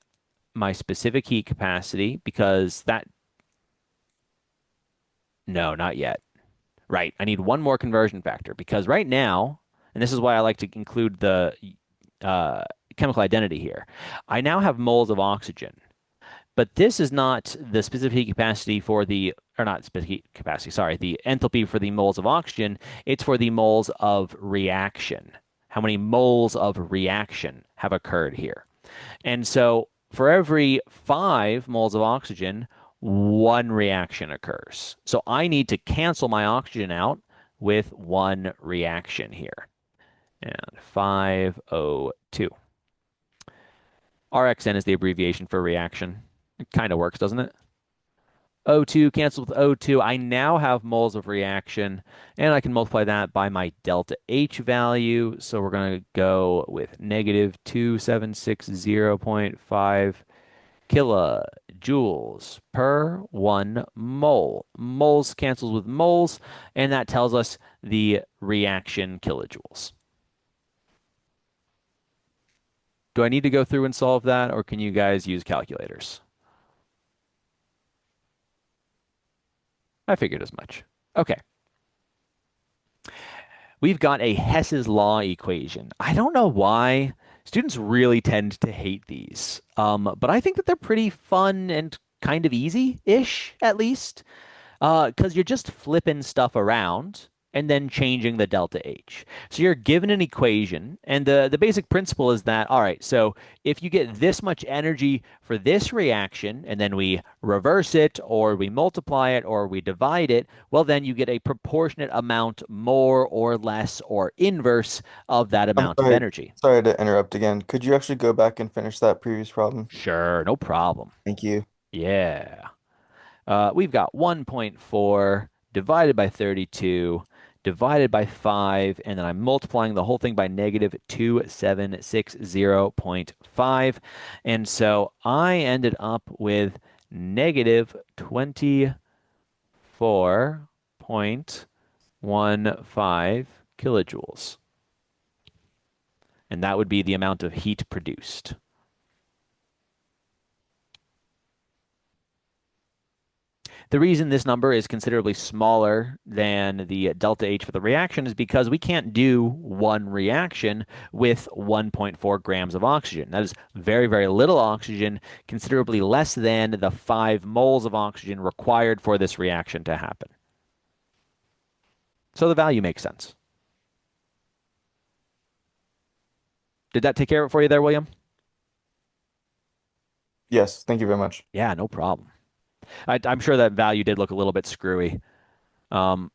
my specific heat capacity because that, no, not yet. Right. I need one more conversion factor because right now, and this is why I like to include the uh, chemical identity here, I now have moles of oxygen. But this is not the specific heat capacity for the, or not specific heat capacity, sorry, the enthalpy for the moles of oxygen. It's for the moles of reaction. How many moles of reaction have occurred here? And so for every 5 moles of oxygen, one reaction occurs. So I need to cancel my oxygen out with one reaction here. And 5O2. RXN is the abbreviation for reaction. It kind of works, doesn't it? O2 cancels with O2. I now have moles of reaction, and I can multiply that by my delta H value. So we're going to go with negative 2760.5 kilojoules per 1 mole. Moles cancels with moles, and that tells us the reaction kilojoules. Do I need to go through and solve that, or can you guys use calculators? I figured as much. Okay. We've got a Hess's law equation. I don't know why students really tend to hate these, but I think that they're pretty fun and kind of easy-ish, at least, because you're just flipping stuff around and then changing the delta H. So you're given an equation, and the basic principle is that, all right, so if you get this much energy for this reaction, and then we reverse it, or we multiply it, or we divide it, well, then you get a proportionate amount more or less or inverse of that I'm amount of sorry, energy. sorry to interrupt again. Could you actually go back and finish that previous problem? Sure, no problem. Thank you. Yeah. We've got 1.4 divided by 32 divided by 5, and then I'm multiplying the whole thing by negative 2760.5. And so I ended up with negative 24.15 kilojoules. And that would be the amount of heat produced. The reason this number is considerably smaller than the delta H for the reaction is because we can't do one reaction with 1.4 grams of oxygen. That is very, very little oxygen, considerably less than the 5 moles of oxygen required for this reaction to happen. So the value makes sense. Did that take care of it for you there, William? Yes, thank you very much. Yeah, no problem. I'm sure that value did look a little bit screwy. Um,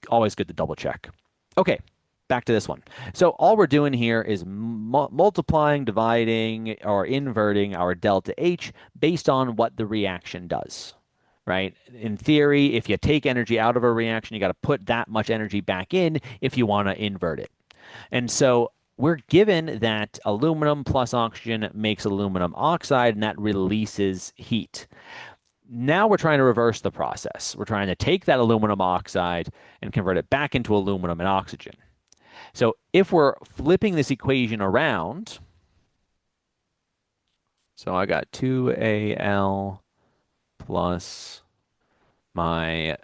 Always good to double check. Okay, back to this one. So all we're doing here is multiplying, dividing, or inverting our delta H based on what the reaction does, right? In theory, if you take energy out of a reaction, you got to put that much energy back in if you want to invert it. And so we're given that aluminum plus oxygen makes aluminum oxide, and that releases heat. Now we're trying to reverse the process. We're trying to take that aluminum oxide and convert it back into aluminum and oxygen. So if we're flipping this equation around, so I got 2Al plus my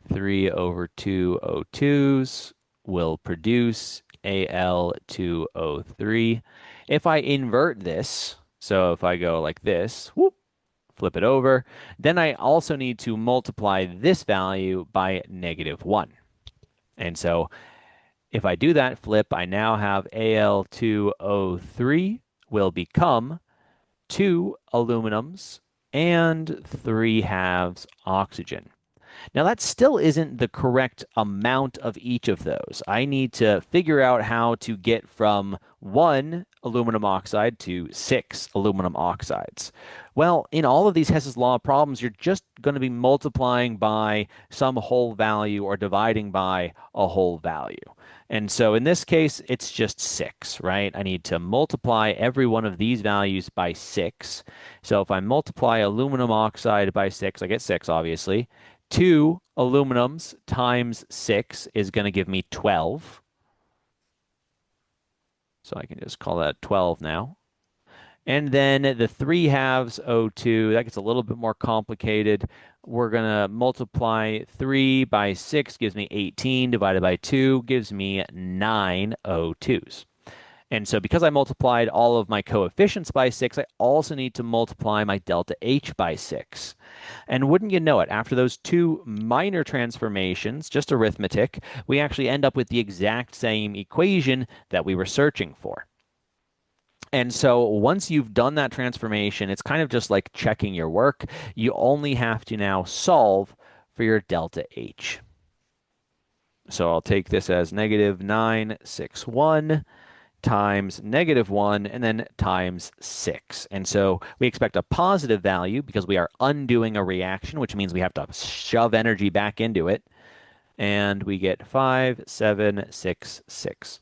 3/2 O2s will produce Al2O3. If I invert this, so if I go like this, whoop, flip it over, then I also need to multiply this value by -1. And so if I do that flip, I now have Al2O3 will become 2 aluminums and 3 halves oxygen. Now, that still isn't the correct amount of each of those. I need to figure out how to get from 1 aluminum oxide to 6 aluminum oxides. Well, in all of these Hess's law problems, you're just going to be multiplying by some whole value or dividing by a whole value. And so in this case, it's just 6, right? I need to multiply every one of these values by 6. So if I multiply aluminum oxide by 6, I get 6, obviously. 2 aluminums times 6 is going to give me 12. So I can just call that 12 now. And then the 3 halves O2, that gets a little bit more complicated. We're going to multiply 3 by 6 gives me 18, divided by 2 gives me 9 O2s. And so because I multiplied all of my coefficients by 6, I also need to multiply my delta H by 6. And wouldn't you know it, after those two minor transformations, just arithmetic, we actually end up with the exact same equation that we were searching for. And so once you've done that transformation, it's kind of just like checking your work. You only have to now solve for your delta H. So I'll take this as -961 times -1 and then times 6. And so we expect a positive value because we are undoing a reaction, which means we have to shove energy back into it. And we get 5766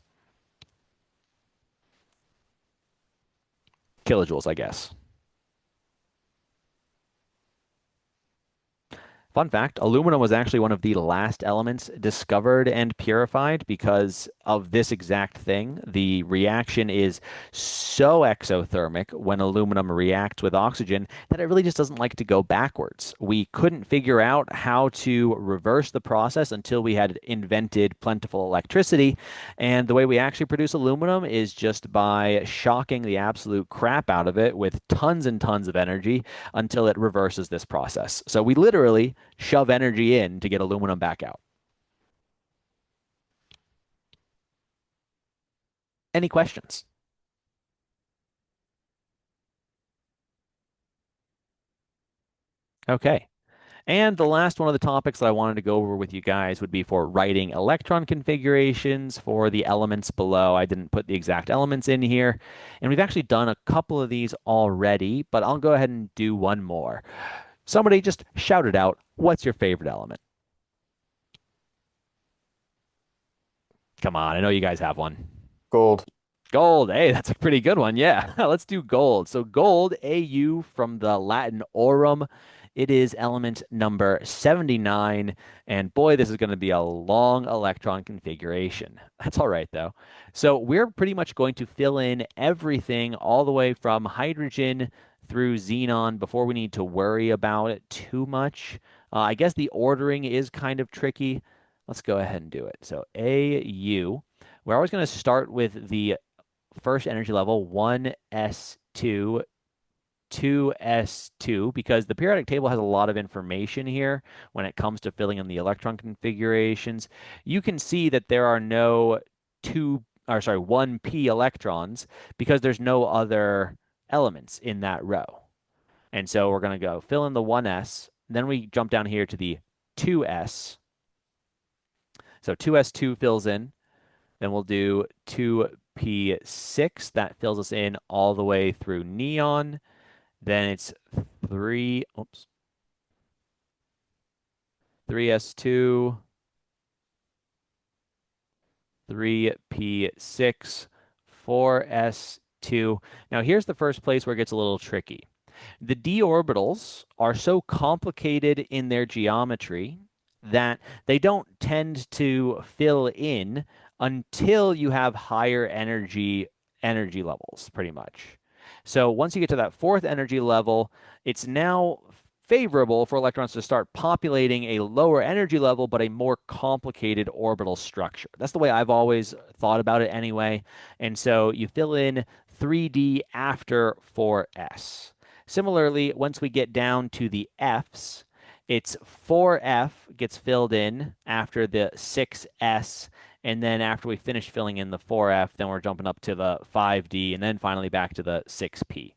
kilojoules, I guess. Fun fact, aluminum was actually one of the last elements discovered and purified because of this exact thing. The reaction is so exothermic when aluminum reacts with oxygen that it really just doesn't like to go backwards. We couldn't figure out how to reverse the process until we had invented plentiful electricity. And the way we actually produce aluminum is just by shocking the absolute crap out of it with tons and tons of energy until it reverses this process. So we literally shove energy in to get aluminum back out. Any questions? Okay. And the last one of the topics that I wanted to go over with you guys would be for writing electron configurations for the elements below. I didn't put the exact elements in here. And we've actually done a couple of these already, but I'll go ahead and do one more. Somebody just shout it out. What's your favorite element? Come on, I know you guys have one. Gold. Gold. Hey, that's a pretty good one. Yeah, let's do gold. So gold, Au from the Latin aurum. It is element number 79. And boy, this is going to be a long electron configuration. That's all right, though. So we're pretty much going to fill in everything all the way from hydrogen through xenon before we need to worry about it too much. I guess the ordering is kind of tricky. Let's go ahead and do it. So Au. We're always going to start with the first energy level, 1s2, 2s2, because the periodic table has a lot of information here when it comes to filling in the electron configurations. You can see that there are no 1p electrons because there's no other elements in that row. And so we're going to go fill in the 1s, then we jump down here to the 2s. So 2s2 fills in. Then we'll do 2p6. That fills us in all the way through neon. Then it's 3s2, 3p6, 4s2. Now here's the first place where it gets a little tricky. The d orbitals are so complicated in their geometry that they don't tend to fill in until you have higher energy levels, pretty much. So once you get to that fourth energy level, it's now favorable for electrons to start populating a lower energy level, but a more complicated orbital structure. That's the way I've always thought about it anyway. And so you fill in 3D after 4s. Similarly, once we get down to the Fs, it's 4F gets filled in after the 6S, and then after we finish filling in the 4F, then we're jumping up to the 5D, and then finally back to the 6P.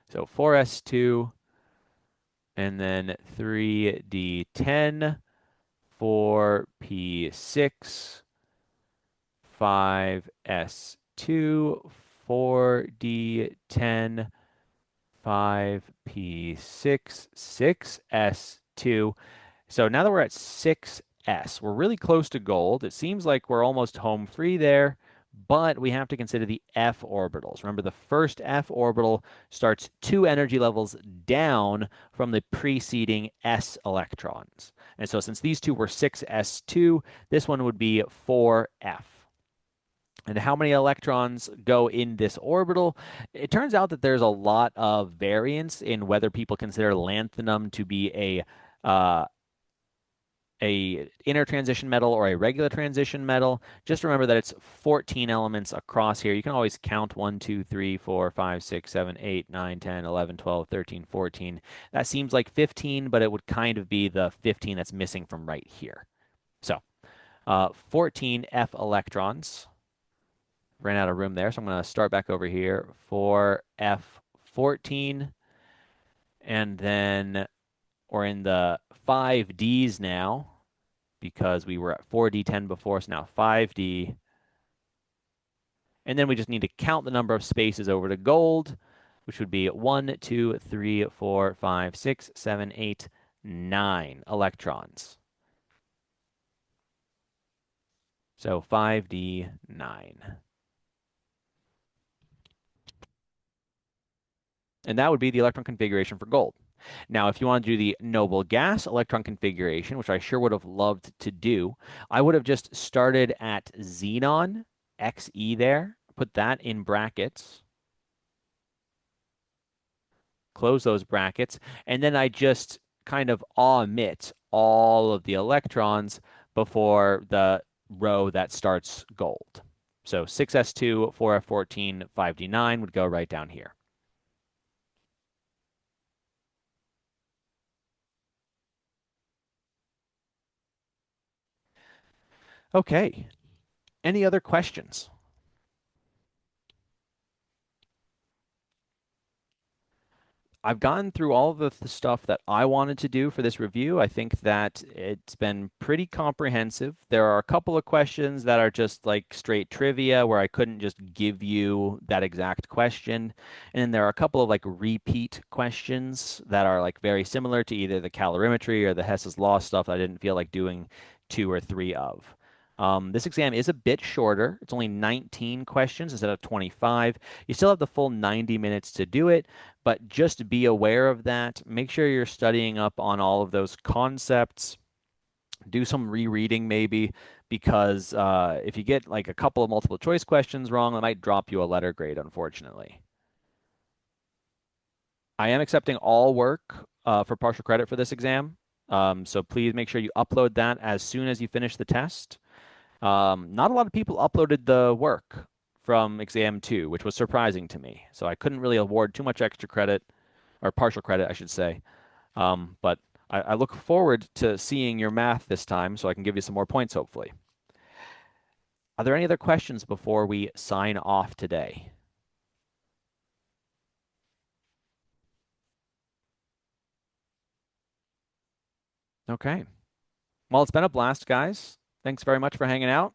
So 4S2, and then 3d10, 4p6, 5s2, 4d10, 5p6, 6s2. So now that we're at 6s, we're really close to gold. It seems like we're almost home free there, but we have to consider the f orbitals. Remember, the first f orbital starts 2 energy levels down from the preceding s electrons. And so since these two were 6s2, this one would be 4f. And how many electrons go in this orbital? It turns out that there's a lot of variance in whether people consider lanthanum to be uh, a inner transition metal or a regular transition metal. Just remember that it's 14 elements across here. You can always count 1, 2, 3, 4, 5, 6, 7, 8, 9, 10, 11, 12, 13, 14. That seems like 15, but it would kind of be the 15 that's missing from right here. So 14 F electrons. Ran out of room there, so I'm going to start back over here for F14. And then we're in the 5Ds now because we were at 4D10 before, so now 5D. And then we just need to count the number of spaces over to gold, which would be 1, 2, 3, 4, 5, 6, 7, 8, 9 electrons. So 5D9. And that would be the electron configuration for gold. Now, if you want to do the noble gas electron configuration, which I sure would have loved to do, I would have just started at xenon, Xe there, put that in brackets, close those brackets, and then I just kind of omit all of the electrons before the row that starts gold. So 6s2, 4f14, 5d9 would go right down here. Okay. Any other questions? I've gone through all of the stuff that I wanted to do for this review. I think that it's been pretty comprehensive. There are a couple of questions that are just like straight trivia where I couldn't just give you that exact question. And then there are a couple of like repeat questions that are like very similar to either the calorimetry or the Hess's law stuff that I didn't feel like doing 2 or 3 of. This exam is a bit shorter. It's only 19 questions instead of 25. You still have the full 90 minutes to do it, but just be aware of that. Make sure you're studying up on all of those concepts. Do some rereading maybe, because if you get like a couple of multiple choice questions wrong, that might drop you a letter grade, unfortunately. I am accepting all work for partial credit for this exam. So please make sure you upload that as soon as you finish the test. Not a lot of people uploaded the work from exam 2, which was surprising to me. So I couldn't really award too much extra credit, or partial credit, I should say. But I look forward to seeing your math this time so I can give you some more points, hopefully. Are there any other questions before we sign off today? Okay. Well, it's been a blast, guys. Thanks very much for hanging out.